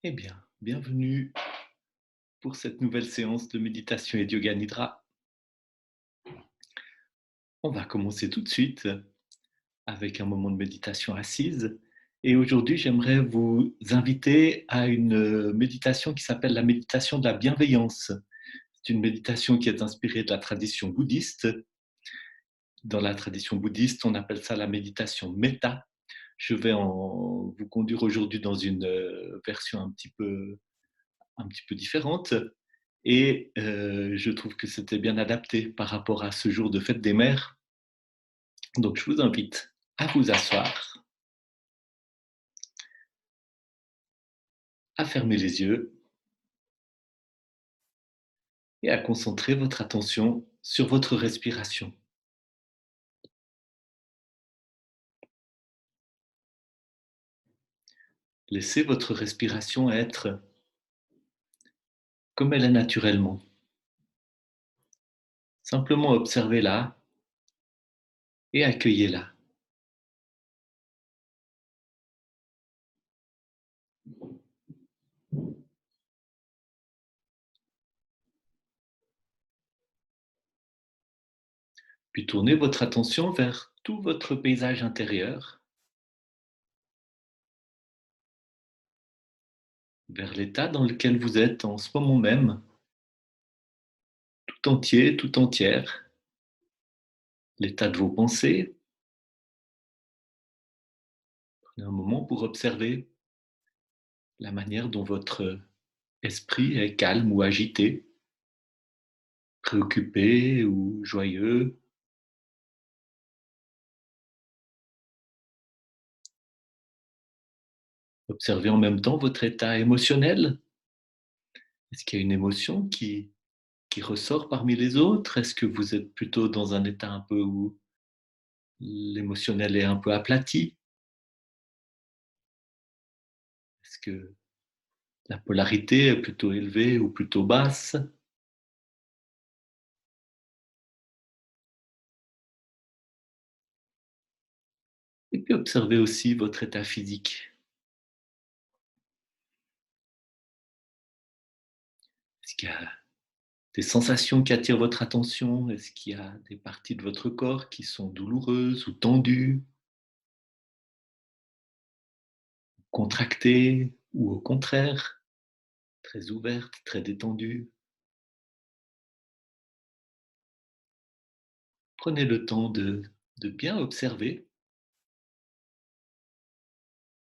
Eh bien, bienvenue pour cette nouvelle séance de méditation et de yoga nidra. On va commencer tout de suite avec un moment de méditation assise. Et aujourd'hui, j'aimerais vous inviter à une méditation qui s'appelle la méditation de la bienveillance. C'est une méditation qui est inspirée de la tradition bouddhiste. Dans la tradition bouddhiste, on appelle ça la méditation méta. Je vais vous conduire aujourd'hui dans une version un petit peu différente. Et je trouve que c'était bien adapté par rapport à ce jour de fête des mères. Donc je vous invite à vous asseoir, à fermer les yeux et à concentrer votre attention sur votre respiration. Laissez votre respiration être comme elle est naturellement. Simplement observez-la et accueillez-la. Puis tournez votre attention vers tout votre paysage intérieur, vers l'état dans lequel vous êtes en ce moment même, tout entier, tout entière, l'état de vos pensées. Prenez un moment pour observer la manière dont votre esprit est calme ou agité, préoccupé ou joyeux. Observez en même temps votre état émotionnel. Est-ce qu'il y a une émotion qui ressort parmi les autres? Est-ce que vous êtes plutôt dans un état un peu où l'émotionnel est un peu aplati? Est-ce que la polarité est plutôt élevée ou plutôt basse? Et puis observez aussi votre état physique. Est-ce qu'il y a des sensations qui attirent votre attention? Est-ce qu'il y a des parties de votre corps qui sont douloureuses ou tendues, contractées ou au contraire, très ouvertes, très détendues? Prenez le temps de bien observer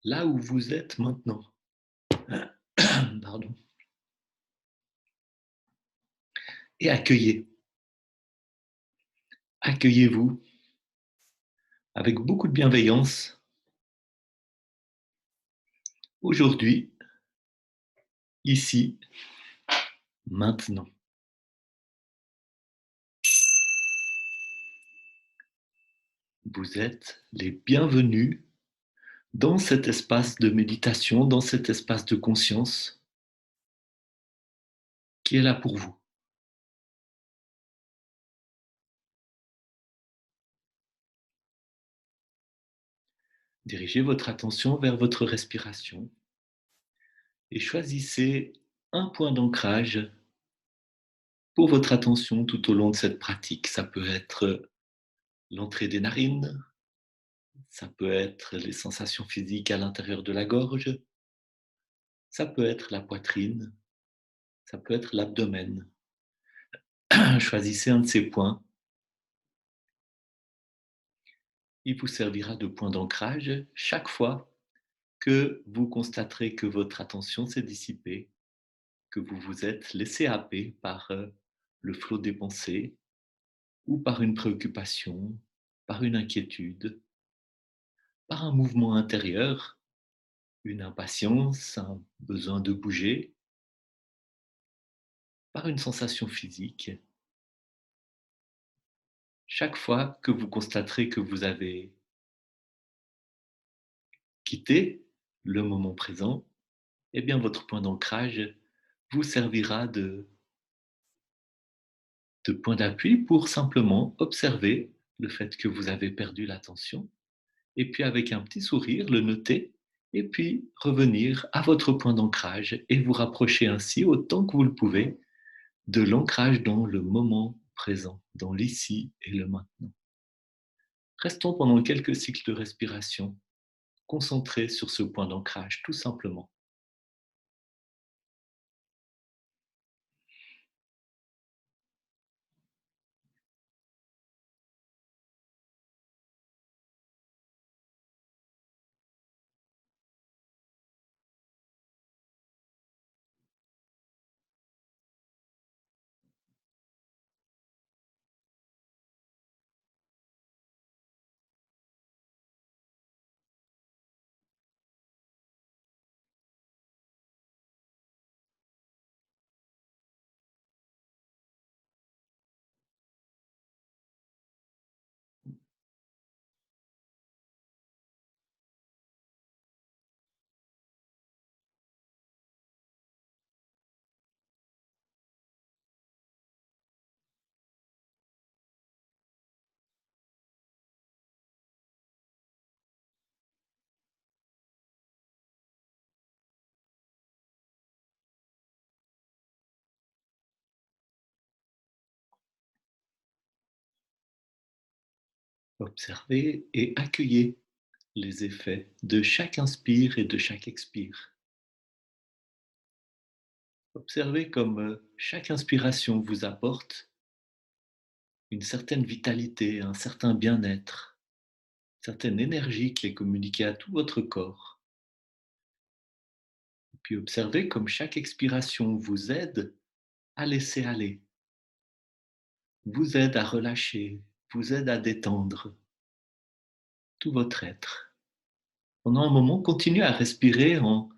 là où vous êtes maintenant. Pardon. Et accueillez. Accueillez-vous avec beaucoup de bienveillance aujourd'hui, ici, maintenant. Vous êtes les bienvenus dans cet espace de méditation, dans cet espace de conscience qui est là pour vous. Dirigez votre attention vers votre respiration et choisissez un point d'ancrage pour votre attention tout au long de cette pratique. Ça peut être l'entrée des narines, ça peut être les sensations physiques à l'intérieur de la gorge, ça peut être la poitrine, ça peut être l'abdomen. Choisissez un de ces points. Il vous servira de point d'ancrage chaque fois que vous constaterez que votre attention s'est dissipée, que vous vous êtes laissé happer par le flot des pensées ou par une préoccupation, par une inquiétude, par un mouvement intérieur, une impatience, un besoin de bouger, par une sensation physique. Chaque fois que vous constaterez que vous avez quitté le moment présent, eh bien votre point d'ancrage vous servira de point d'appui pour simplement observer le fait que vous avez perdu l'attention et puis avec un petit sourire, le noter et puis revenir à votre point d'ancrage et vous rapprocher ainsi autant que vous le pouvez de l'ancrage dans le moment présent, dans l'ici et le maintenant. Restons pendant quelques cycles de respiration, concentrés sur ce point d'ancrage, tout simplement. Observez et accueillez les effets de chaque inspire et de chaque expire. Observez comme chaque inspiration vous apporte une certaine vitalité, un certain bien-être, une certaine énergie qui est communiquée à tout votre corps. Et puis observez comme chaque expiration vous aide à laisser aller, vous aide à relâcher, vous aide à détendre tout votre être. Pendant un moment, continuez à respirer en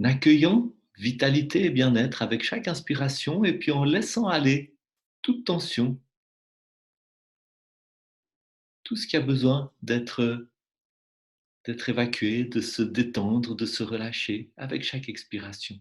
accueillant vitalité et bien-être avec chaque inspiration et puis en laissant aller toute tension, tout ce qui a besoin d'être évacué, de se détendre, de se relâcher avec chaque expiration.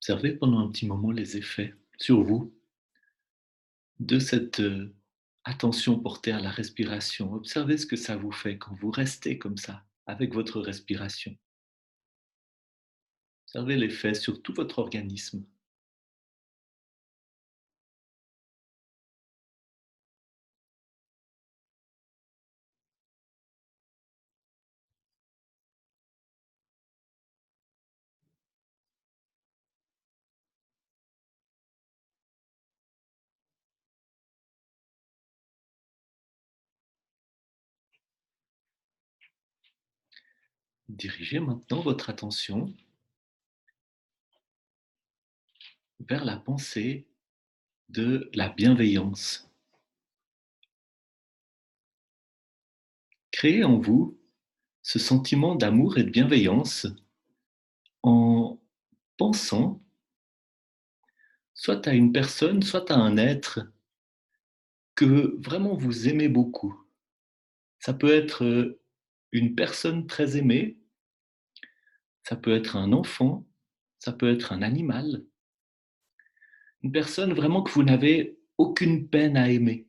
Observez pendant un petit moment les effets sur vous de cette attention portée à la respiration. Observez ce que ça vous fait quand vous restez comme ça, avec votre respiration. Observez l'effet sur tout votre organisme. Dirigez maintenant votre attention vers la pensée de la bienveillance. Créez en vous ce sentiment d'amour et de bienveillance en pensant soit à une personne, soit à un être que vraiment vous aimez beaucoup. Ça peut être une personne très aimée, ça peut être un enfant, ça peut être un animal, une personne vraiment que vous n'avez aucune peine à aimer.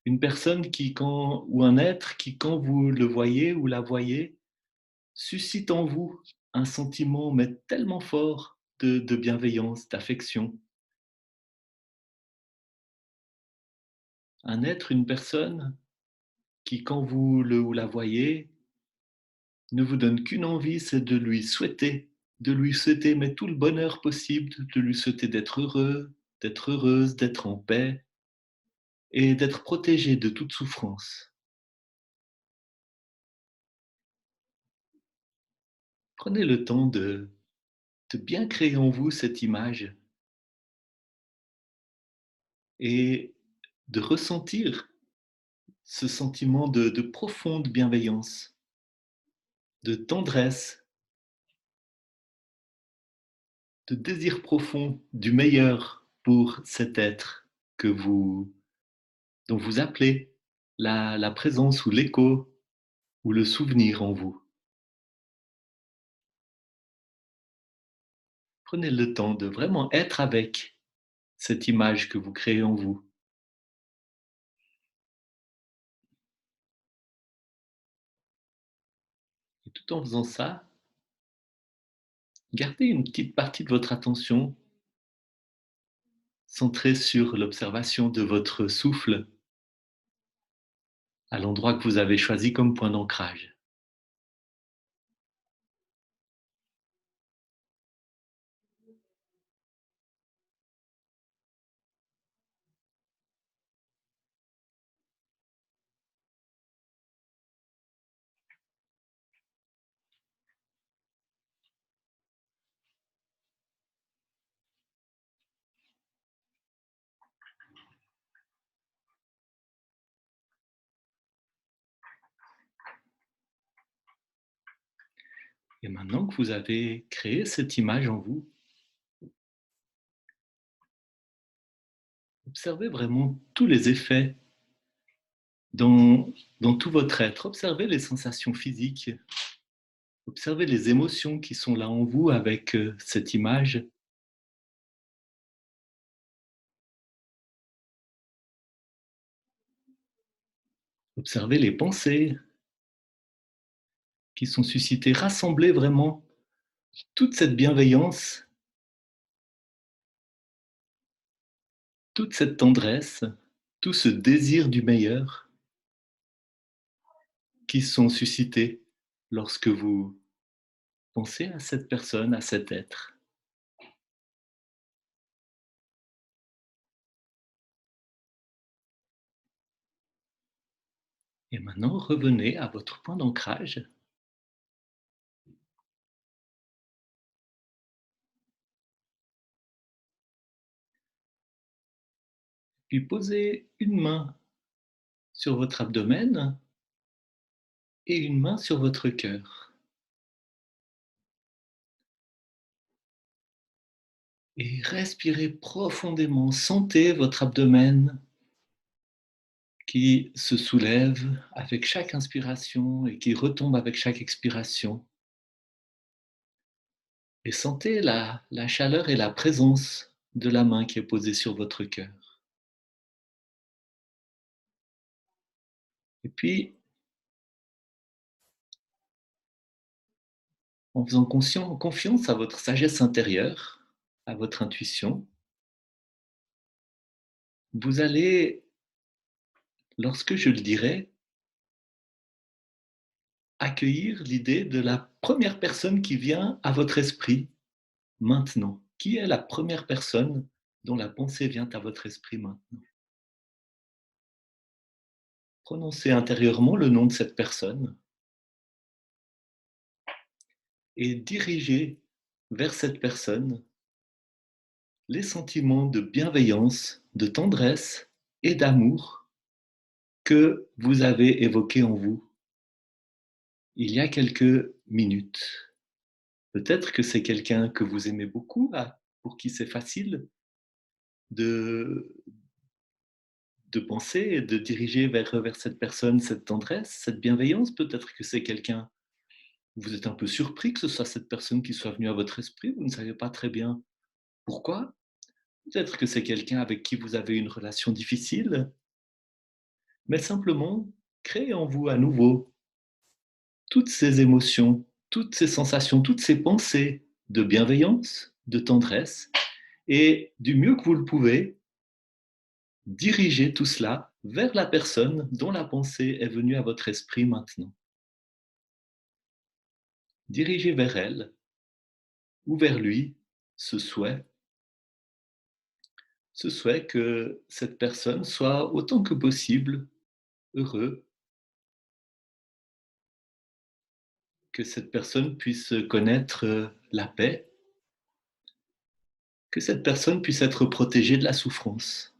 Une personne qui quand ou un être qui quand vous le voyez ou la voyez, suscite en vous un sentiment mais tellement fort de bienveillance, d'affection. Un être, une personne qui quand vous le ou la voyez, ne vous donne qu'une envie, c'est de lui souhaiter mais tout le bonheur possible, de lui souhaiter d'être heureux, d'être heureuse, d'être en paix et d'être protégé de toute souffrance. Prenez le temps de bien créer en vous cette image et de ressentir ce sentiment de profonde bienveillance, de tendresse, de désir profond du meilleur pour cet être que vous, dont vous appelez la présence ou l'écho ou le souvenir en vous. Prenez le temps de vraiment être avec cette image que vous créez en vous. Et tout en faisant ça, gardez une petite partie de votre attention centrée sur l'observation de votre souffle à l'endroit que vous avez choisi comme point d'ancrage. Et maintenant que vous avez créé cette image en vous, observez vraiment tous les effets dans, dans tout votre être. Observez les sensations physiques, observez les émotions qui sont là en vous avec cette image. Observez les pensées qui sont suscitées. Rassemblez vraiment toute cette bienveillance, toute cette tendresse, tout ce désir du meilleur qui sont suscités lorsque vous pensez à cette personne, à cet être. Et maintenant, revenez à votre point d'ancrage, puis posez une main sur votre abdomen et une main sur votre cœur. Et respirez profondément. Sentez votre abdomen qui se soulève avec chaque inspiration et qui retombe avec chaque expiration. Et sentez la chaleur et la présence de la main qui est posée sur votre cœur. Et puis, en faisant confiance à votre sagesse intérieure, à votre intuition, vous allez, lorsque je le dirai, accueillir l'idée de la première personne qui vient à votre esprit maintenant. Qui est la première personne dont la pensée vient à votre esprit maintenant? Prononcez intérieurement le nom de cette personne et dirigez vers cette personne les sentiments de bienveillance, de tendresse et d'amour que vous avez évoqués en vous il y a quelques minutes. Peut-être que c'est quelqu'un que vous aimez beaucoup, pour qui c'est facile de, de penser et de diriger vers cette personne cette tendresse, cette bienveillance. Peut-être que c'est quelqu'un, vous êtes un peu surpris que ce soit cette personne qui soit venue à votre esprit, vous ne savez pas très bien pourquoi. Peut-être que c'est quelqu'un avec qui vous avez une relation difficile, mais simplement créez en vous à nouveau toutes ces émotions, toutes ces sensations, toutes ces pensées de bienveillance, de tendresse, et du mieux que vous le pouvez, dirigez tout cela vers la personne dont la pensée est venue à votre esprit maintenant. dirigez vers elle ou vers lui ce souhait, ce souhait que cette personne soit autant que possible heureux, que cette personne puisse connaître la paix, que cette personne puisse être protégée de la souffrance.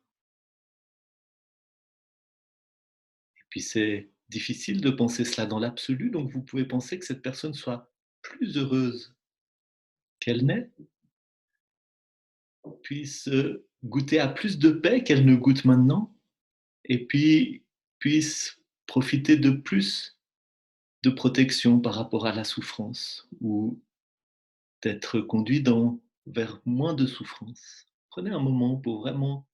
Et puis c'est difficile de penser cela dans l'absolu, donc vous pouvez penser que cette personne soit plus heureuse qu'elle n'est, puisse goûter à plus de paix qu'elle ne goûte maintenant, et puis puisse profiter de plus de protection par rapport à la souffrance, ou d'être conduit vers moins de souffrance. Prenez un moment pour vraiment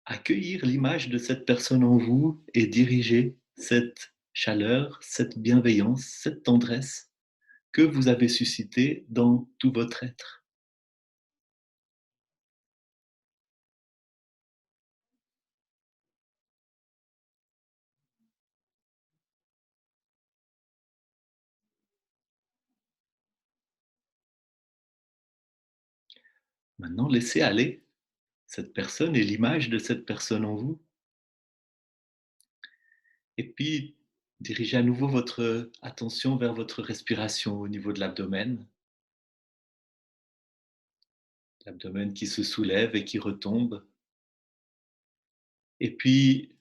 accueillir l'image de cette personne en vous et diriger cette chaleur, cette bienveillance, cette tendresse que vous avez suscitée dans tout votre être. Maintenant, laissez aller cette personne et l'image de cette personne en vous. Et puis, dirigez à nouveau votre attention vers votre respiration au niveau de l'abdomen. L'abdomen qui se soulève et qui retombe. Et puis,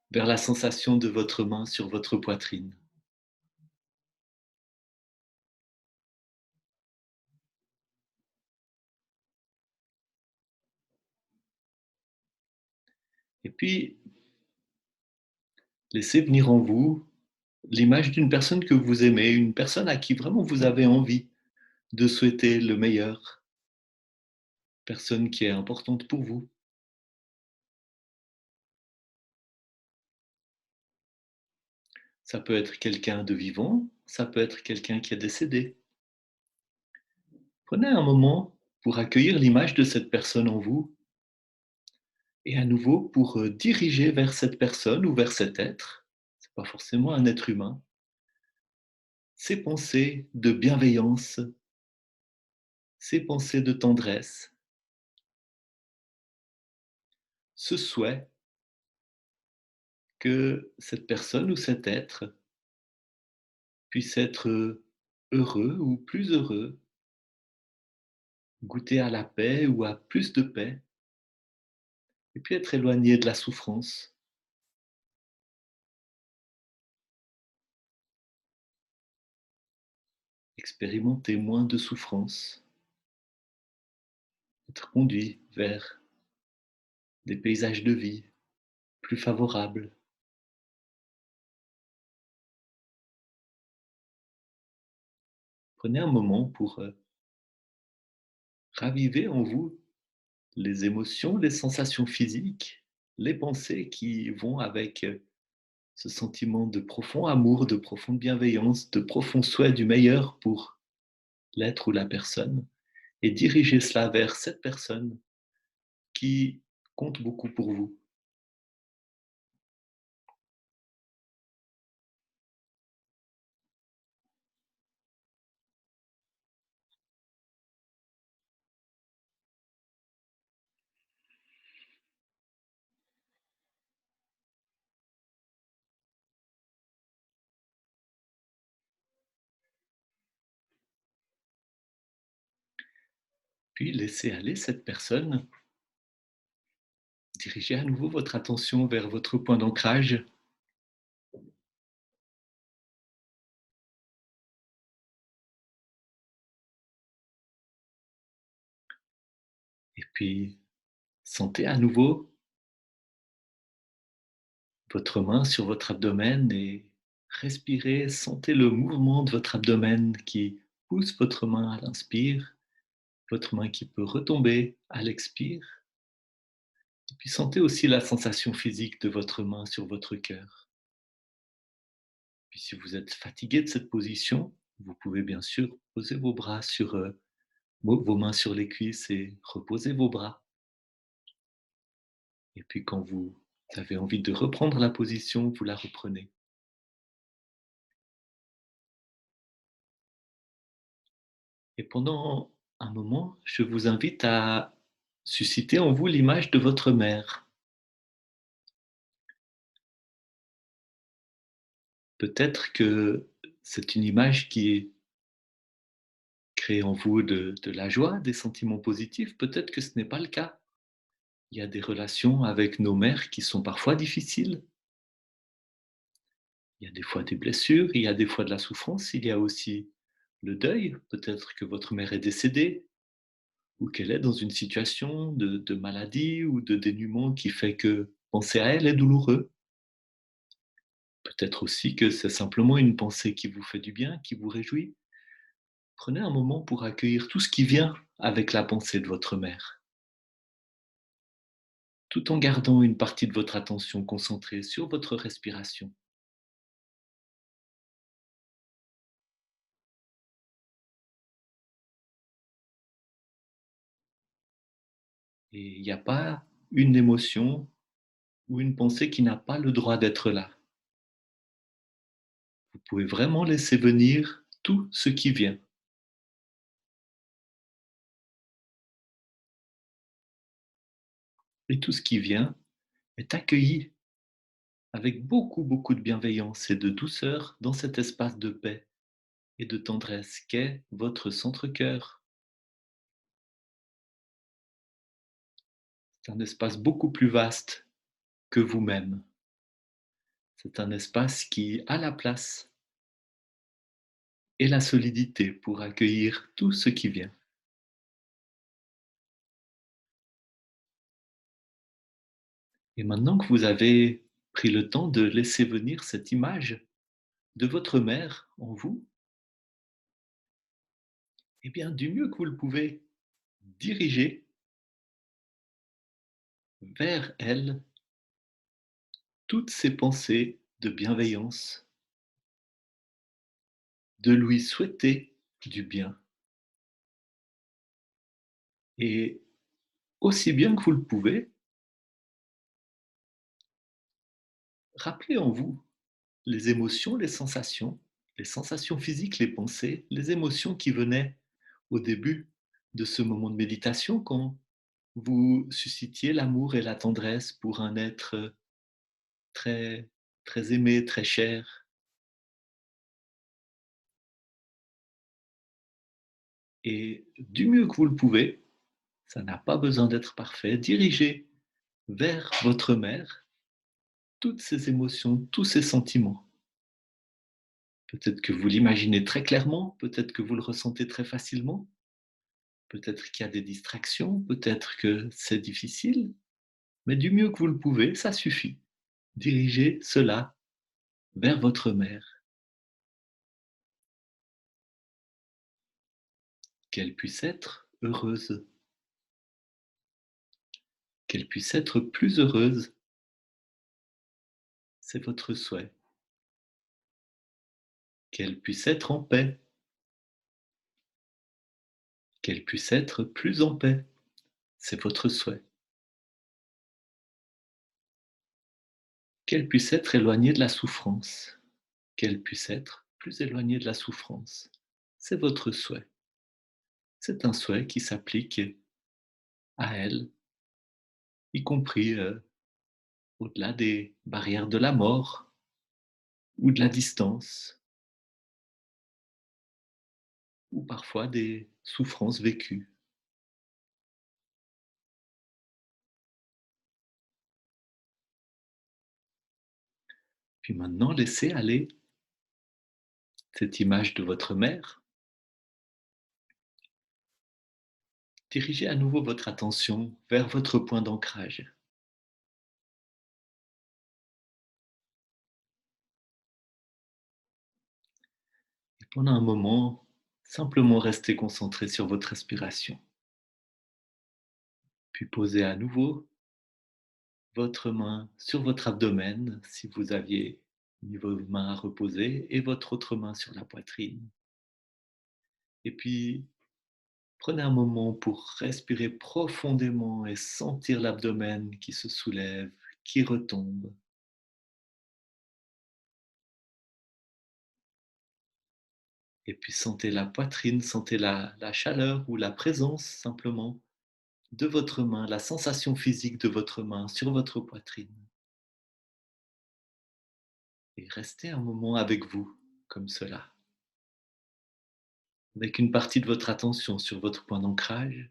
vers la sensation de votre main sur votre poitrine. Et puis, laissez venir en vous l'image d'une personne que vous aimez, une personne à qui vraiment vous avez envie de souhaiter le meilleur, personne qui est importante pour vous. Ça peut être quelqu'un de vivant, ça peut être quelqu'un qui est décédé. Prenez un moment pour accueillir l'image de cette personne en vous et à nouveau pour diriger vers cette personne ou vers cet être, c'est pas forcément un être humain, ces pensées de bienveillance, ces pensées de tendresse, ce souhait que cette personne ou cet être puisse être heureux ou plus heureux, goûter à la paix ou à plus de paix, et puis être éloigné de la souffrance, expérimenter moins de souffrance, être conduit vers des paysages de vie plus favorables. Prenez un moment pour raviver en vous les émotions, les sensations physiques, les pensées qui vont avec ce sentiment de profond amour, de profonde bienveillance, de profond souhait du meilleur pour l'être ou la personne, et diriger cela vers cette personne qui compte beaucoup pour vous. Puis laissez aller cette personne, dirigez à nouveau votre attention vers votre point d'ancrage, et puis sentez à nouveau votre main sur votre abdomen et respirez, sentez le mouvement de votre abdomen qui pousse votre main à l'inspire, votre main qui peut retomber à l'expire, et puis sentez aussi la sensation physique de votre main sur votre cœur. Puis si vous êtes fatigué de cette position, vous pouvez bien sûr poser vos bras sur vos mains sur les cuisses et reposer vos bras. Et puis quand vous avez envie de reprendre la position, vous la reprenez. Et pendant un moment, je vous invite à susciter en vous l'image de votre mère. Peut-être que c'est une image qui crée en vous de la joie, des sentiments positifs. Peut-être que ce n'est pas le cas. Il y a des relations avec nos mères qui sont parfois difficiles. Il y a des fois des blessures, il y a des fois de la souffrance, il y a aussi le deuil. Peut-être que votre mère est décédée ou qu'elle est dans une situation de maladie ou de dénuement qui fait que penser à elle est douloureux. Peut-être aussi que c'est simplement une pensée qui vous fait du bien, qui vous réjouit. Prenez un moment pour accueillir tout ce qui vient avec la pensée de votre mère, tout en gardant une partie de votre attention concentrée sur votre respiration. Et il n'y a pas une émotion ou une pensée qui n'a pas le droit d'être là. Vous pouvez vraiment laisser venir tout ce qui vient. Et tout ce qui vient est accueilli avec beaucoup, beaucoup de bienveillance et de douceur dans cet espace de paix et de tendresse qu'est votre centre-cœur. C'est un espace beaucoup plus vaste que vous-même. C'est un espace qui a la place et la solidité pour accueillir tout ce qui vient. Et maintenant que vous avez pris le temps de laisser venir cette image de votre mère en vous, eh bien, du mieux que vous le pouvez, dirigez vers elle toutes ces pensées de bienveillance, de lui souhaiter du bien. Et aussi bien que vous le pouvez, rappelez en vous les sensations physiques, les pensées, les émotions qui venaient au début de ce moment de méditation quand vous suscitiez l'amour et la tendresse pour un être très, très aimé, très cher. Et du mieux que vous le pouvez, ça n'a pas besoin d'être parfait, dirigez vers votre mère toutes ces émotions, tous ces sentiments. Peut-être que vous l'imaginez très clairement, peut-être que vous le ressentez très facilement, peut-être qu'il y a des distractions, peut-être que c'est difficile, mais du mieux que vous le pouvez, ça suffit. Dirigez cela vers votre mère, qu'elle puisse être heureuse, qu'elle puisse être plus heureuse, c'est votre souhait, qu'elle puisse être en paix, qu'elle puisse être plus en paix, c'est votre souhait, qu'elle puisse être éloignée de la souffrance, qu'elle puisse être plus éloignée de la souffrance, c'est votre souhait. C'est un souhait qui s'applique à elle, y compris au-delà des barrières de la mort ou de la distance, ou parfois des souffrances vécues. Puis maintenant, laissez aller cette image de votre mère. Dirigez à nouveau votre attention vers votre point d'ancrage. Et pendant un moment, simplement restez concentré sur votre respiration. Puis posez à nouveau votre main sur votre abdomen si vous aviez mis vos mains à reposer et votre autre main sur la poitrine. Et puis, prenez un moment pour respirer profondément et sentir l'abdomen qui se soulève, qui retombe. Et puis sentez la poitrine, sentez la chaleur ou la présence simplement de votre main, la sensation physique de votre main sur votre poitrine. Et restez un moment avec vous, comme cela, avec une partie de votre attention sur votre point d'ancrage,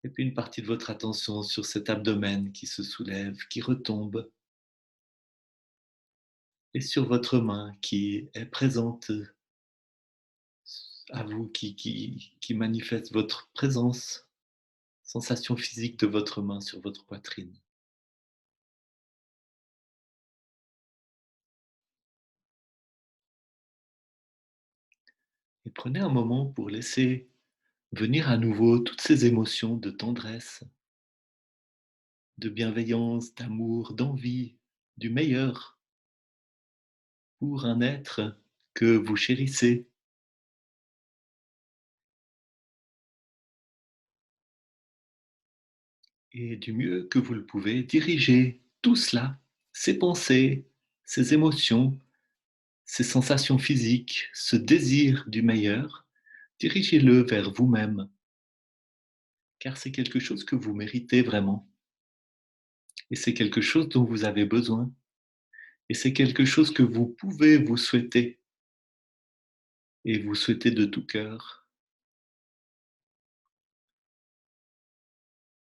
et puis une partie de votre attention sur cet abdomen qui se soulève, qui retombe, et sur votre main qui est présente à vous, qui manifeste votre présence, sensation physique de votre main sur votre poitrine. Et prenez un moment pour laisser venir à nouveau toutes ces émotions de tendresse, de bienveillance, d'amour, d'envie, du meilleur pour un être que vous chérissez, et du mieux que vous le pouvez, dirigez tout cela, ces pensées, ces émotions, ces sensations physiques, ce désir du meilleur, dirigez-le vers vous-même, car c'est quelque chose que vous méritez vraiment, et c'est quelque chose dont vous avez besoin, et c'est quelque chose que vous pouvez vous souhaiter, et vous souhaiter de tout cœur.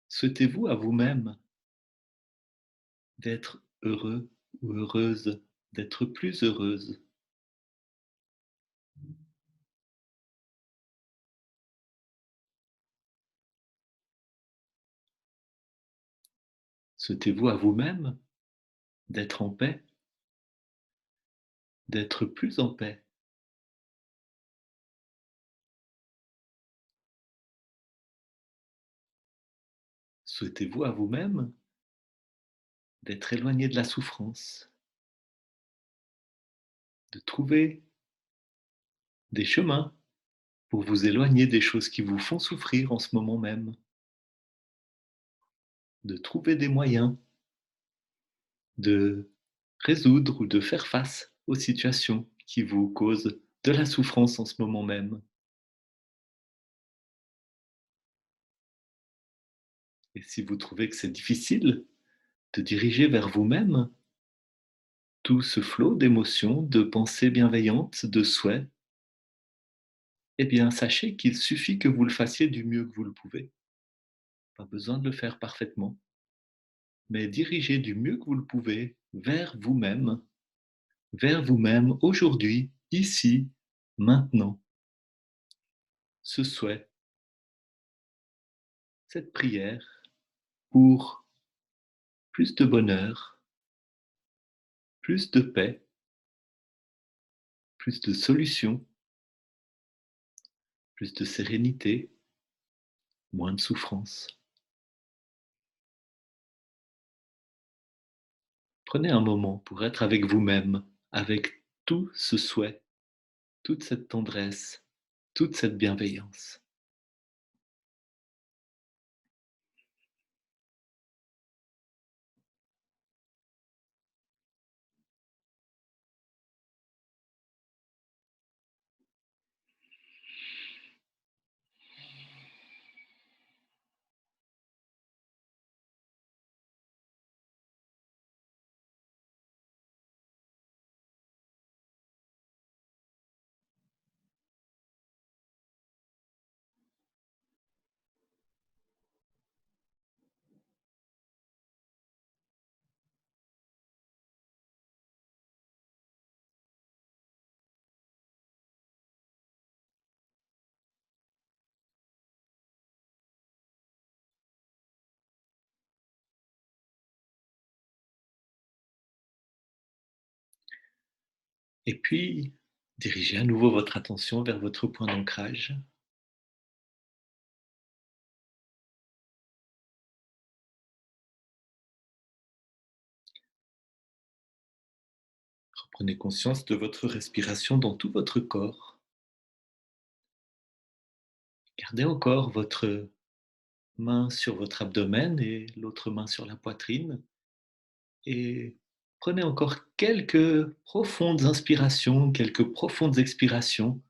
Souhaitez-vous à vous-même d'être heureux ou heureuse, d'être plus heureuse. Souhaitez-vous à vous-même d'être en paix, d'être plus en paix. Souhaitez-vous à vous-même d'être éloigné de la souffrance, de trouver des chemins pour vous éloigner des choses qui vous font souffrir en ce moment même, de trouver des moyens de résoudre ou de faire face aux situations qui vous causent de la souffrance en ce moment même. Et si vous trouvez que c'est difficile de diriger vers vous-même tout ce flot d'émotions, de pensées bienveillantes, de souhaits, eh bien, sachez qu'il suffit que vous le fassiez du mieux que vous le pouvez. Pas besoin de le faire parfaitement, mais dirigez du mieux que vous le pouvez vers vous-même aujourd'hui, ici, maintenant. Ce souhait, cette prière pour plus de bonheur, plus de paix, plus de solutions, plus de sérénité, moins de souffrance. Prenez un moment pour être avec vous-même, avec tout ce souhait, toute cette tendresse, toute cette bienveillance. Et puis, dirigez à nouveau votre attention vers votre point d'ancrage. Reprenez conscience de votre respiration dans tout votre corps. Gardez encore votre main sur votre abdomen et l'autre main sur la poitrine. Et Prenez encore quelques profondes inspirations, quelques profondes expirations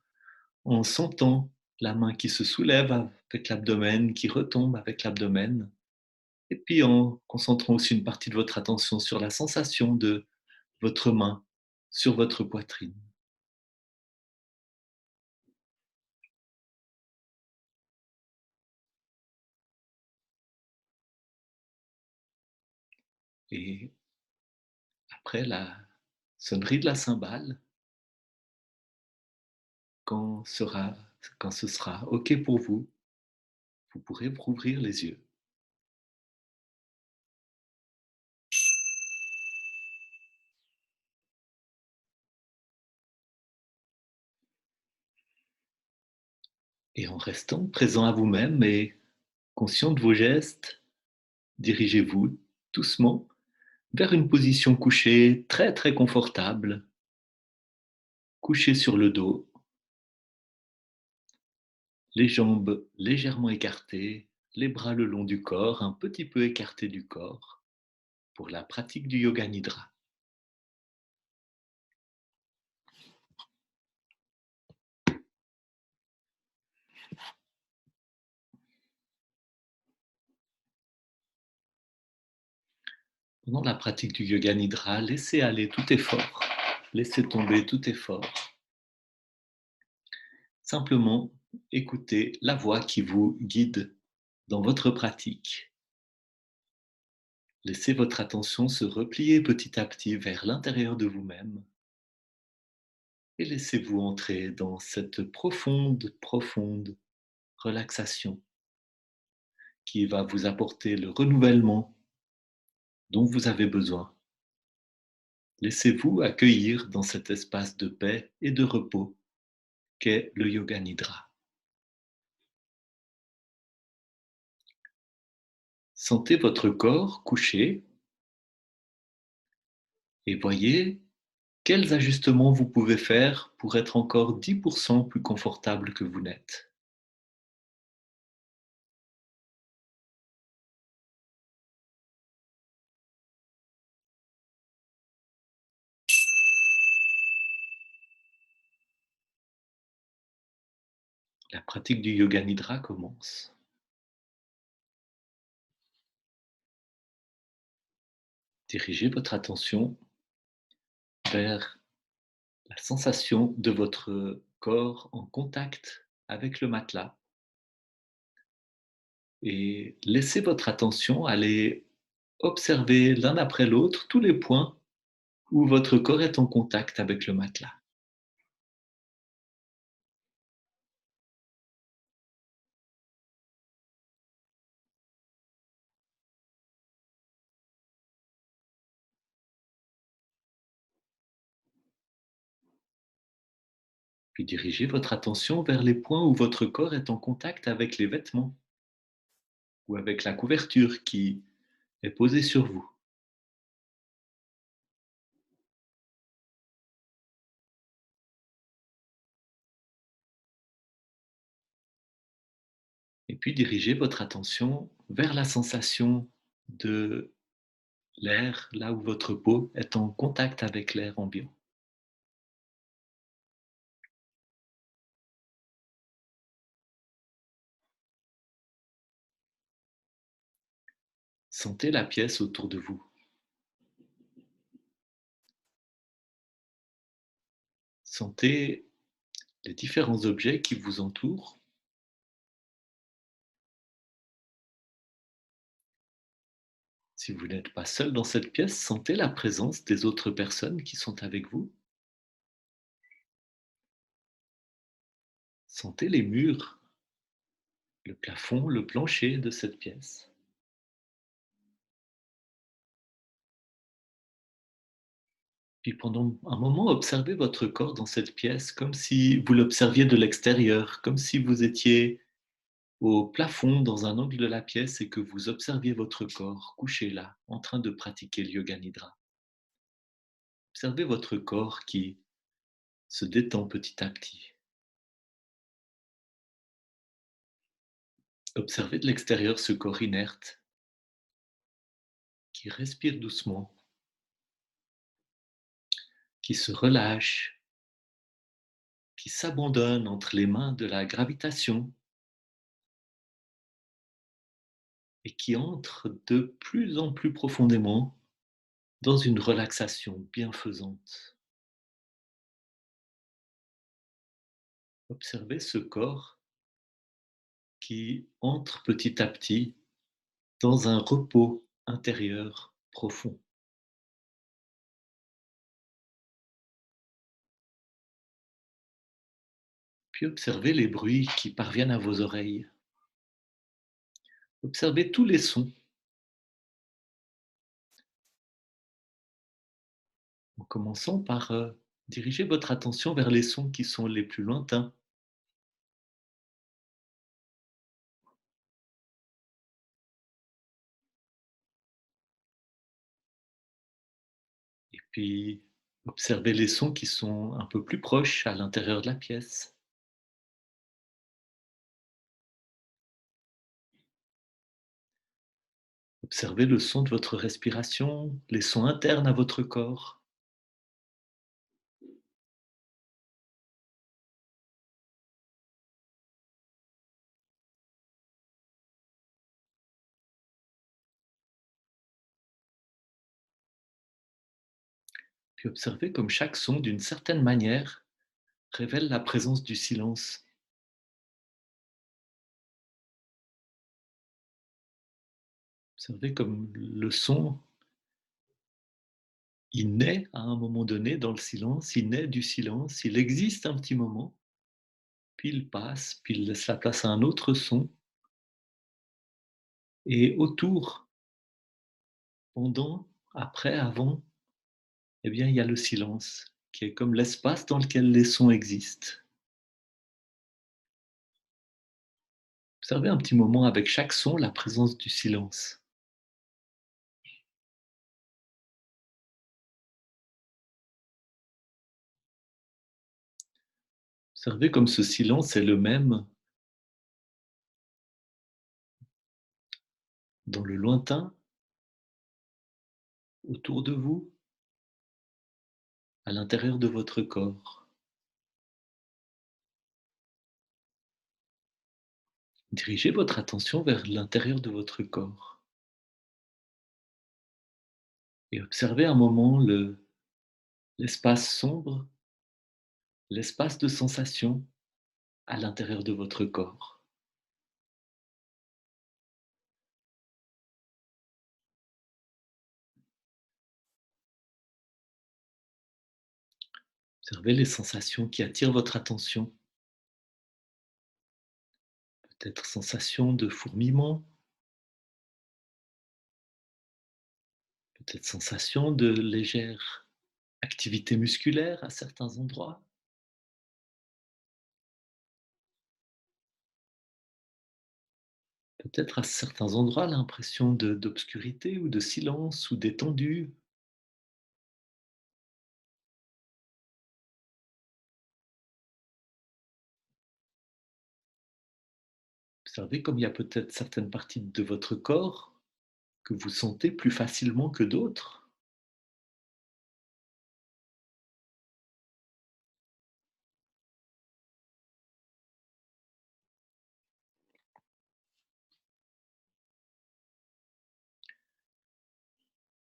en sentant la main qui se soulève avec l'abdomen, qui retombe avec l'abdomen. Et puis en concentrant aussi une partie de votre attention sur la sensation de votre main sur votre poitrine. Et après la sonnerie de la cymbale, quand, sera, quand ce sera OK pour vous, vous pourrez rouvrir les yeux. Et en restant présent à vous-même et conscient de vos gestes, dirigez-vous doucement vers une position couchée très très confortable, couché sur le dos, les jambes légèrement écartées, les bras le long du corps, un petit peu écartés du corps, pour la pratique du yoga nidra. Pendant la pratique du yoga nidra, laissez aller tout effort, laissez tomber tout effort. Simplement écoutez la voix qui vous guide dans votre pratique. Laissez votre attention se replier petit à petit vers l'intérieur de vous-même et laissez-vous entrer dans cette profonde, profonde relaxation qui va vous apporter le renouvellement dont vous avez besoin. Laissez-vous accueillir dans cet espace de paix et de repos qu'est le yoga nidra. Sentez votre corps couché et voyez quels ajustements vous pouvez faire pour être encore 10% plus confortable que vous n'êtes. La pratique du yoga nidra commence. Dirigez votre attention vers la sensation de votre corps en contact avec le matelas et laissez votre attention aller observer l'un après l'autre tous les points où votre corps est en contact avec le matelas. Puis dirigez votre attention vers les points où votre corps est en contact avec les vêtements ou avec la couverture qui est posée sur vous. Et puis dirigez votre attention vers la sensation de l'air, là où votre peau est en contact avec l'air ambiant. Sentez la pièce autour de vous. Sentez les différents objets qui vous entourent. Si vous n'êtes pas seul dans cette pièce, sentez la présence des autres personnes qui sont avec vous. Sentez les murs, le plafond, le plancher de cette pièce. Puis pendant un moment, observez votre corps dans cette pièce comme si vous l'observiez de l'extérieur, comme si vous étiez au plafond dans un angle de la pièce et que vous observiez votre corps couché là, en train de pratiquer le yoga nidra. Observez votre corps qui se détend petit à petit. Observez de l'extérieur ce corps inerte qui respire doucement qui se relâche, qui s'abandonne entre les mains de la gravitation et qui entre de plus en plus profondément dans une relaxation bienfaisante. Observez ce corps qui entre petit à petit dans un repos intérieur profond. Puis observez les bruits qui parviennent à vos oreilles. Observez tous les sons, en commençant par diriger votre attention vers les sons qui sont les plus lointains. Et puis observez les sons qui sont un peu plus proches à l'intérieur de la pièce. Observez le son de votre respiration, les sons internes à votre corps. Puis observez comme chaque son, d'une certaine manière, révèle la présence du silence. Observez comme le son, il naît à un moment donné dans le silence, il naît du silence, il existe un petit moment, puis il passe, puis il laisse la place à un autre son. Et autour, pendant, après, avant, eh bien, il y a le silence, qui est comme l'espace dans lequel les sons existent. Observez un petit moment avec chaque son la présence du silence. Observez comme ce silence est le même dans le lointain, autour de vous, à l'intérieur de votre corps. Dirigez votre attention vers l'intérieur de votre corps et observez un moment l'espace sombre, l'espace de sensation à l'intérieur de votre corps. Observez les sensations qui attirent votre attention, peut-être sensation de fourmillement, peut-être sensation de légère activité musculaire à certains endroits, peut-être à certains endroits l'impression d'obscurité ou de silence ou d'étendue. Observez comme il y a peut-être certaines parties de votre corps que vous sentez plus facilement que d'autres.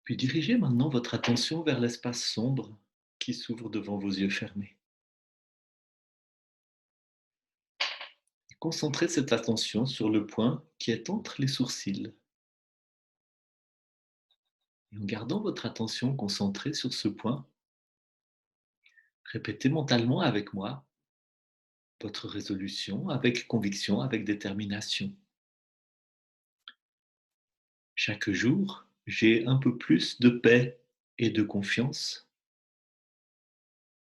Puis dirigez maintenant votre attention vers l'espace sombre qui s'ouvre devant vos yeux fermés. Et concentrez cette attention sur le point qui est entre les sourcils. Et en gardant votre attention concentrée sur ce point, répétez mentalement avec moi votre résolution avec conviction, avec détermination. Chaque jour, j'ai un peu plus de paix et de confiance.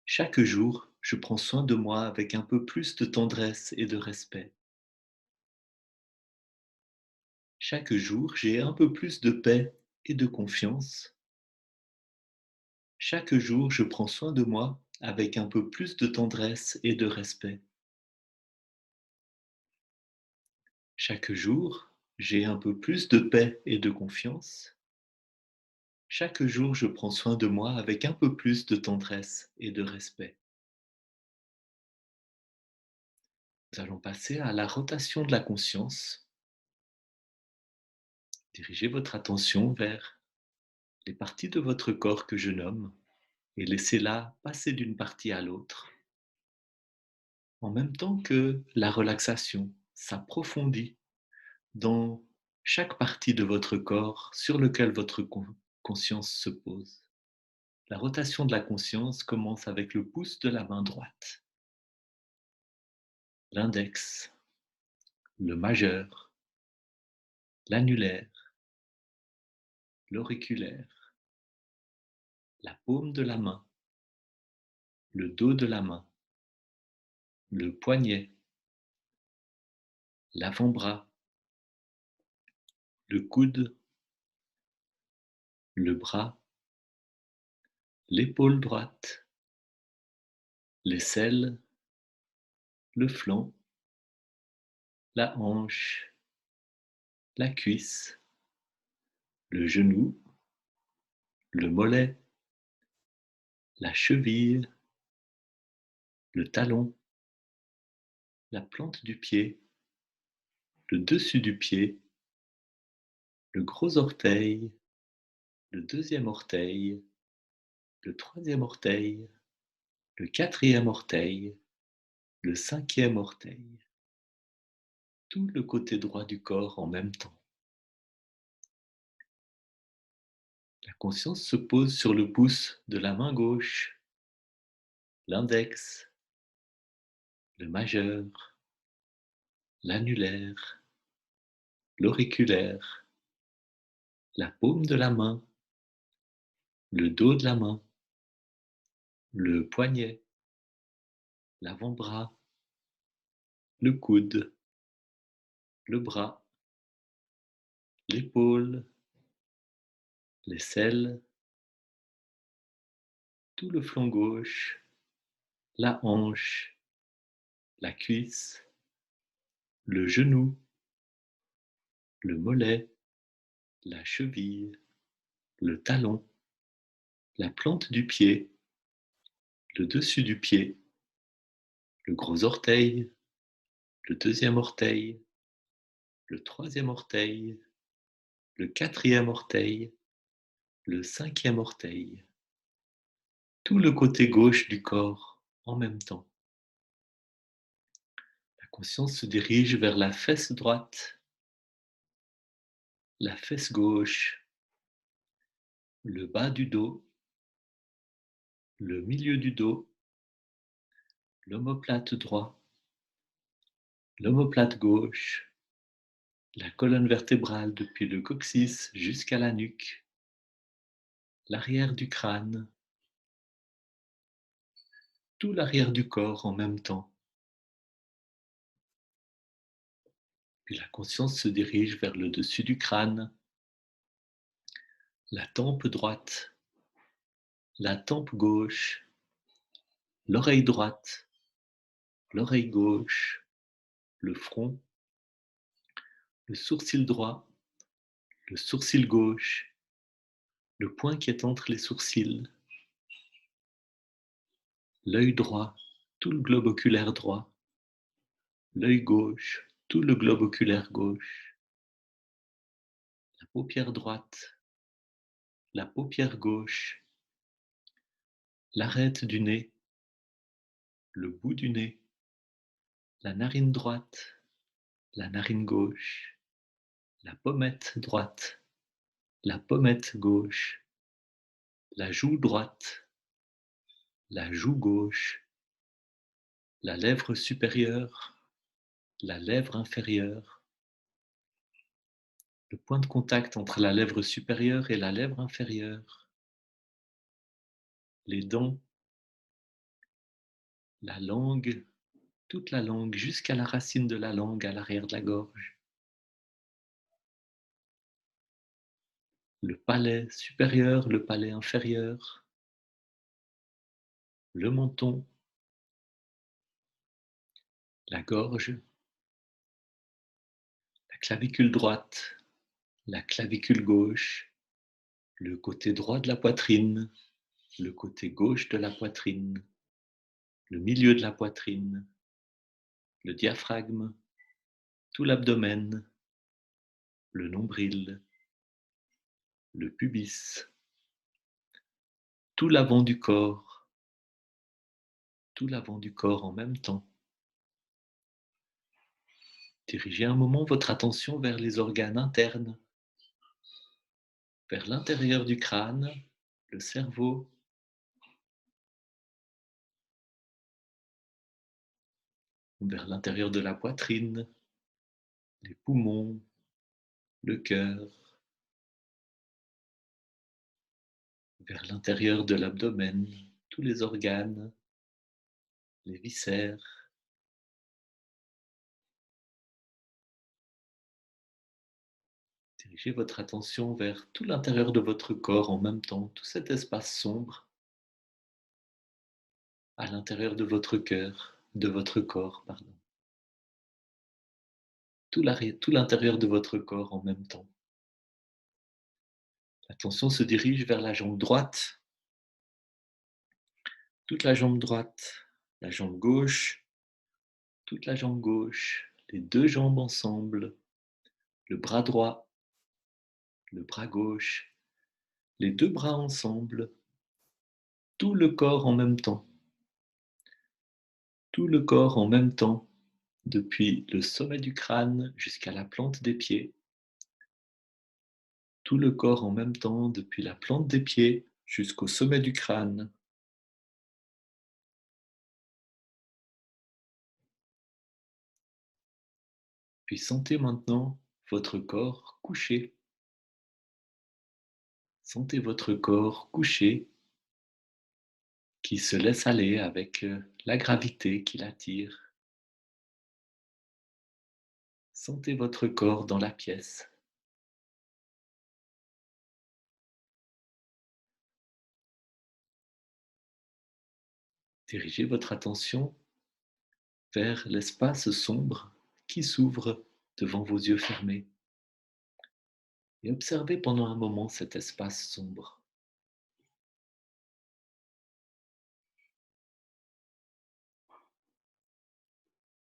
Chaque jour, je prends soin de moi avec un peu plus de tendresse et de respect. Chaque jour, j'ai un peu plus de paix et de confiance. Chaque jour, je prends soin de moi avec un peu plus de tendresse et de respect. Chaque jour, j'ai un peu plus de paix et de confiance. Chaque jour, je prends soin de moi avec un peu plus de tendresse et de respect. Nous allons passer à la rotation de la conscience. Dirigez votre attention vers les parties de votre corps que je nomme et laissez-la passer d'une partie à l'autre, en même temps que la relaxation s'approfondit dans chaque partie de votre corps sur lequel votre conscience se pose. La rotation de la conscience commence avec le pouce de la main droite, l'index, le majeur, l'annulaire, l'auriculaire, la paume de la main, le dos de la main, le poignet, l'avant-bras, le coude, le bras, l'épaule droite, l'aisselle, le flanc, la hanche, la cuisse, le genou, le mollet, la cheville, le talon, la plante du pied, le dessus du pied, le gros orteil, le deuxième orteil, le troisième orteil, le quatrième orteil, le cinquième orteil. Tout le côté droit du corps en même temps. La conscience se pose sur le pouce de la main gauche, l'index, le majeur, l'annulaire, l'auriculaire, la paume de la main, le dos de la main, le poignet, l'avant-bras, le coude, le bras, l'épaule, l'aisselle, tout le flanc gauche, la hanche, la cuisse, le genou, le mollet, la cheville, le talon, la plante du pied, le dessus du pied, le gros orteil, le deuxième orteil, le troisième orteil, le quatrième orteil, le cinquième orteil. Tout le côté gauche du corps en même temps. La conscience se dirige vers la fesse droite, la fesse gauche, le bas du dos, le milieu du dos, l'omoplate droit, l'omoplate gauche, la colonne vertébrale depuis le coccyx jusqu'à la nuque, l'arrière du crâne, tout l'arrière du corps en même temps. Puis la conscience se dirige vers le dessus du crâne, la tempe droite, la tempe gauche, l'oreille droite, l'oreille gauche, le front, le sourcil droit, le sourcil gauche, le point qui est entre les sourcils, l'œil droit, tout le globe oculaire droit, l'œil gauche, tout le globe oculaire gauche, la paupière droite, la paupière gauche, l'arête du nez, le bout du nez, la narine droite, la narine gauche, la pommette droite, la pommette gauche, la joue droite, la joue gauche, la lèvre supérieure, la lèvre inférieure, le point de contact entre la lèvre supérieure et la lèvre inférieure, les dents, la langue, toute la langue jusqu'à la racine de la langue à l'arrière de la gorge, le palais supérieur, le palais inférieur, le menton, la gorge, la clavicule droite, la clavicule gauche, le côté droit de la poitrine, le côté gauche de la poitrine, le milieu de la poitrine, le diaphragme, tout l'abdomen, le nombril, le pubis, tout l'avant du corps, tout l'avant du corps en même temps. Dirigez un moment votre attention vers les organes internes, vers l'intérieur du crâne, le cerveau, vers l'intérieur de la poitrine, les poumons, le cœur, vers l'intérieur de l'abdomen, tous les organes, les viscères. Dirigez votre attention vers tout l'intérieur de votre corps en même temps, tout cet espace sombre à l'intérieur de votre cœur, de votre corps, pardon. Tout l'intérieur de votre corps en même temps. L'attention se dirige vers la jambe droite, toute la jambe droite, la jambe gauche, toute la jambe gauche, les deux jambes ensemble, le bras droit, le bras gauche, les deux bras ensemble, tout le corps en même temps. Tout le corps en même temps, depuis le sommet du crâne jusqu'à la plante des pieds. Tout le corps en même temps, depuis la plante des pieds jusqu'au sommet du crâne. Puis sentez maintenant votre corps couché. Sentez votre corps couché qui se laisse aller avec la gravité qui l'attire. Sentez votre corps dans la pièce. Dirigez votre attention vers l'espace sombre qui s'ouvre devant vos yeux fermés et observez pendant un moment cet espace sombre.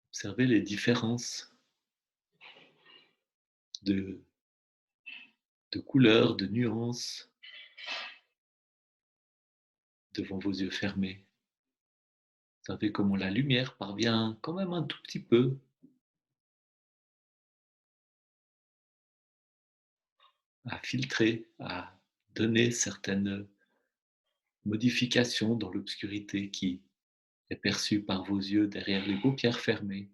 Observez les différences de, de couleurs, de nuances devant vos yeux fermés. Observez comment la lumière parvient quand même un tout petit peu à filtrer, à donner certaines modifications dans l'obscurité qui est perçue par vos yeux derrière les paupières fermées.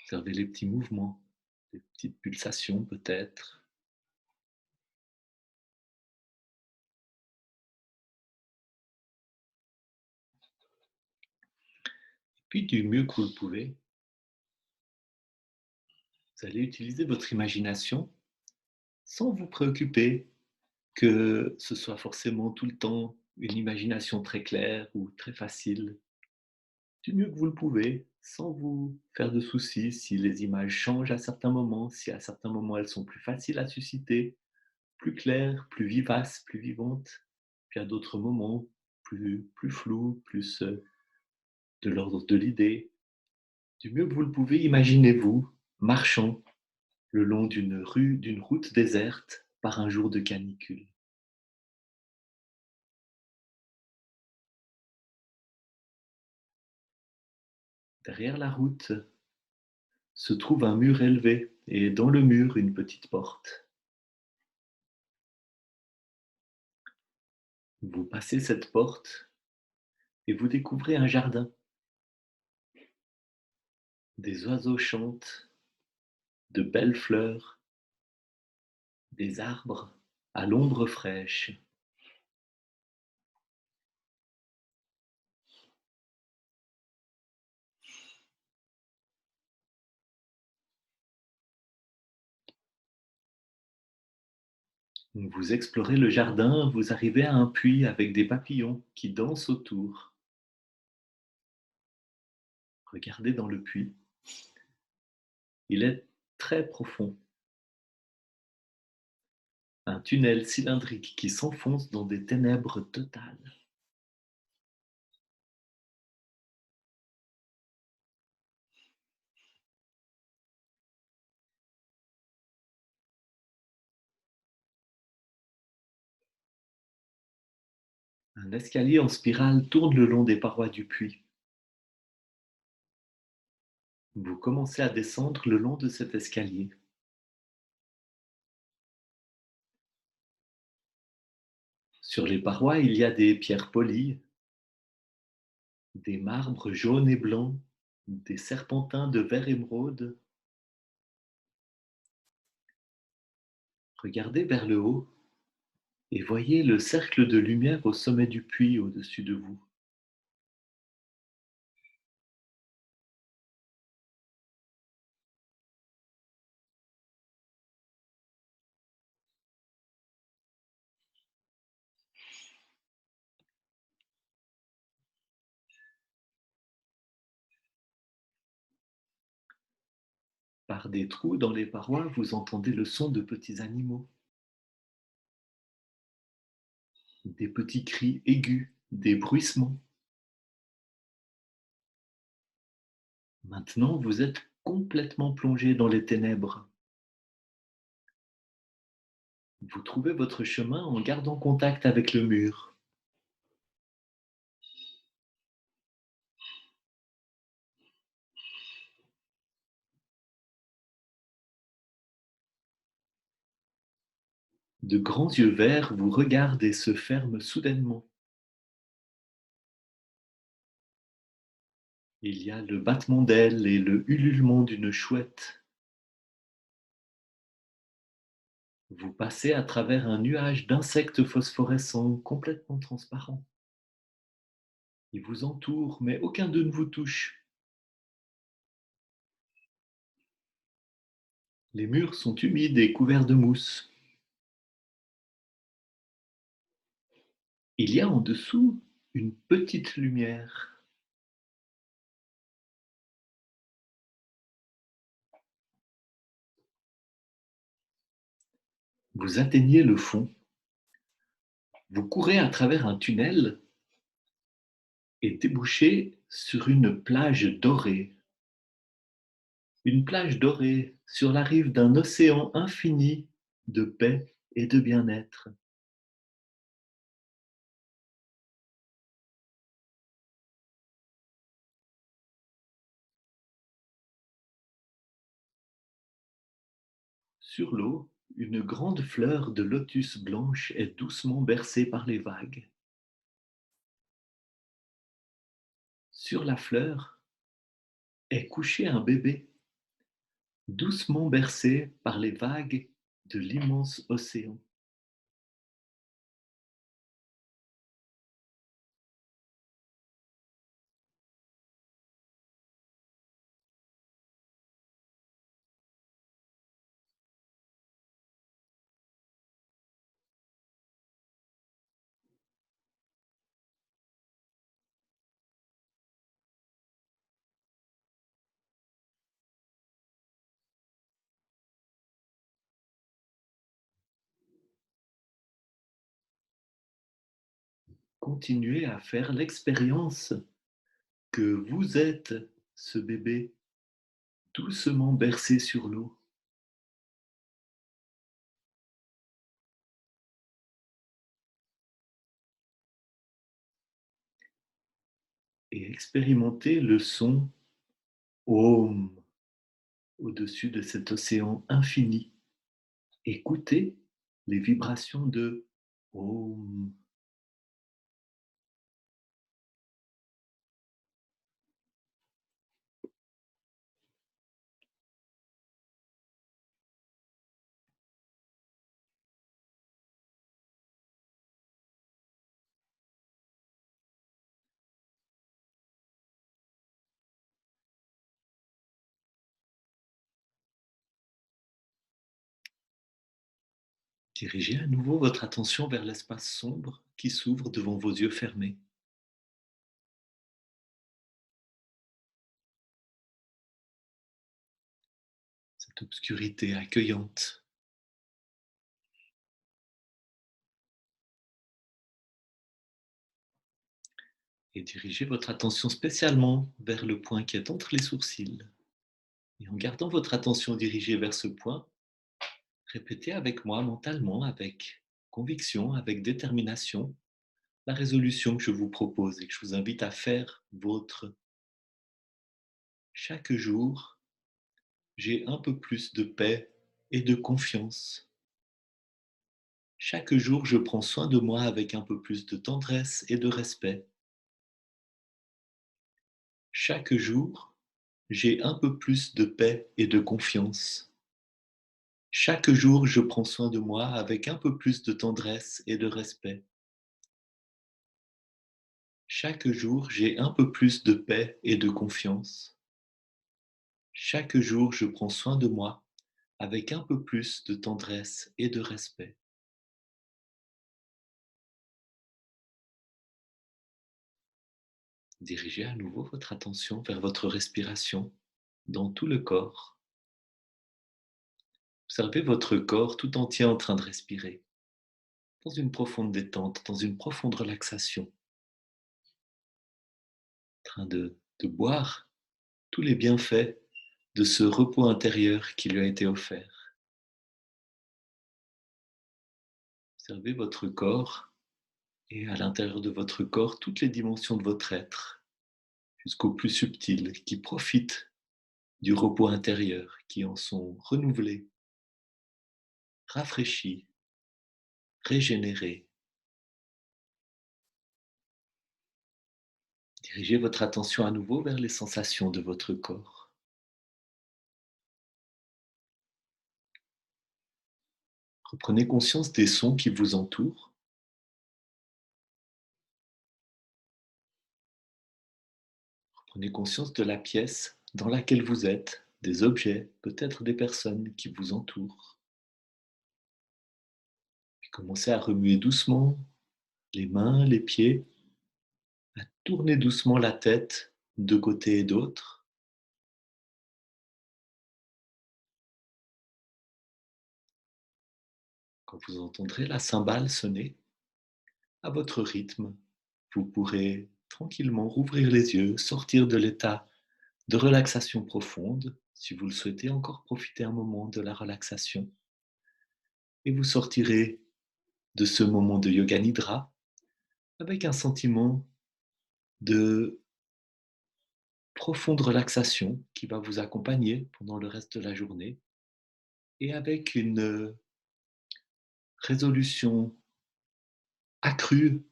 Observez les petits mouvements, les petites pulsations peut-être. Puis du mieux que vous le pouvez, vous allez utiliser votre imagination sans vous préoccuper que ce soit forcément tout le temps une imagination très claire ou très facile. Du mieux que vous le pouvez, sans vous faire de soucis si les images changent à certains moments, si à certains moments elles sont plus faciles à susciter, plus claires, plus vivaces, plus vivantes, puis à d'autres moments plus floues, plus de l'ordre de l'idée. Du mieux que vous le pouvez, imaginez-vous marchant le long d'une route déserte par un jour de canicule. Derrière la route se trouve un mur élevé et dans le mur une petite porte. Vous passez cette porte et vous découvrez un jardin. Des oiseaux chantent, de belles fleurs, des arbres à l'ombre fraîche. Vous explorez le jardin, vous arrivez à un puits avec des papillons qui dansent autour. Regardez dans le puits. Il est très profond. Un tunnel cylindrique qui s'enfonce dans des ténèbres totales. Un escalier en spirale tourne le long des parois du puits. Vous commencez à descendre le long de cet escalier. Sur les parois, il y a des pierres polies, des marbres jaunes et blancs, des serpentins de vert émeraude. Regardez vers le haut et voyez le cercle de lumière au sommet du puits au-dessus de vous. Par des trous dans les parois, vous entendez le son de petits animaux, des petits cris aigus, des bruissements. Maintenant, vous êtes complètement plongé dans les ténèbres. Vous trouvez votre chemin en gardant contact avec le mur. De grands yeux verts vous regardent et se ferment soudainement. Il y a le battement d'ailes et le ululement d'une chouette. Vous passez à travers un nuage d'insectes phosphorescents complètement transparents. Ils vous entourent, mais aucun d'eux ne vous touche. Les murs sont humides et couverts de mousse. Il y a en dessous une petite lumière. Vous atteignez le fond. Vous courez à travers un tunnel et débouchez sur une plage dorée. Une plage dorée sur la rive d'un océan infini de paix et de bien-être. Sur l'eau, une grande fleur de lotus blanche est doucement bercée par les vagues. Sur la fleur est couché un bébé, doucement bercé par les vagues de l'immense océan. Continuez à faire l'expérience que vous êtes ce bébé doucement bercé sur l'eau et expérimentez le son Om au-dessus de cet océan infini. Écoutez les vibrations de Om. Dirigez à nouveau votre attention vers l'espace sombre qui s'ouvre devant vos yeux fermés. Cette obscurité accueillante. et dirigez votre attention spécialement vers le point qui est entre les sourcils. Et en gardant votre attention dirigée vers ce point, répétez avec moi mentalement, avec conviction, avec détermination, la résolution que je vous propose et que je vous invite à faire vôtre. Chaque jour, j'ai un peu plus de paix et de confiance. Chaque jour, je prends soin de moi avec un peu plus de tendresse et de respect. Chaque jour, j'ai un peu plus de paix et de confiance. Chaque jour, je prends soin de moi avec un peu plus de tendresse et de respect. Chaque jour, j'ai un peu plus de paix et de confiance. Chaque jour, je prends soin de moi avec un peu plus de tendresse et de respect. Dirigez à nouveau votre attention vers votre respiration dans tout le corps. Observez votre corps tout entier en train de respirer, dans une profonde détente, dans une profonde relaxation, en train de boire tous les bienfaits de ce repos intérieur qui lui a été offert. Observez votre corps et à l'intérieur de votre corps toutes les dimensions de votre être, jusqu'au plus subtil, qui profitent du repos intérieur, qui en sont renouvelés, rafraîchis, régénérés. Dirigez votre attention à nouveau vers les sensations de votre corps. Reprenez conscience des sons qui vous entourent. Prenez conscience de la pièce dans laquelle vous êtes, des objets, peut-être des personnes qui vous entourent. Puis commencez à remuer doucement les mains, les pieds, à tourner doucement la tête de côté et d'autre. Quand vous entendrez la cymbale sonner, à votre rythme, vous pourrez tranquillement rouvrir les yeux, sortir de l'état de relaxation profonde, si vous le souhaitez, encore profiter un moment de la relaxation, et vous sortirez de ce moment de yoga nidra avec un sentiment de profonde relaxation qui va vous accompagner pendant le reste de la journée et avec une résolution accrue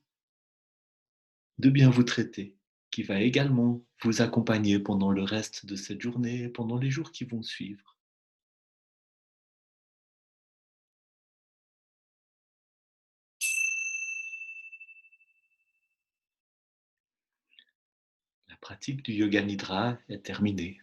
de bien vous traiter qui va également vous accompagner pendant le reste de cette journée et pendant les jours qui vont suivre. La pratique du yoga nidra est terminée.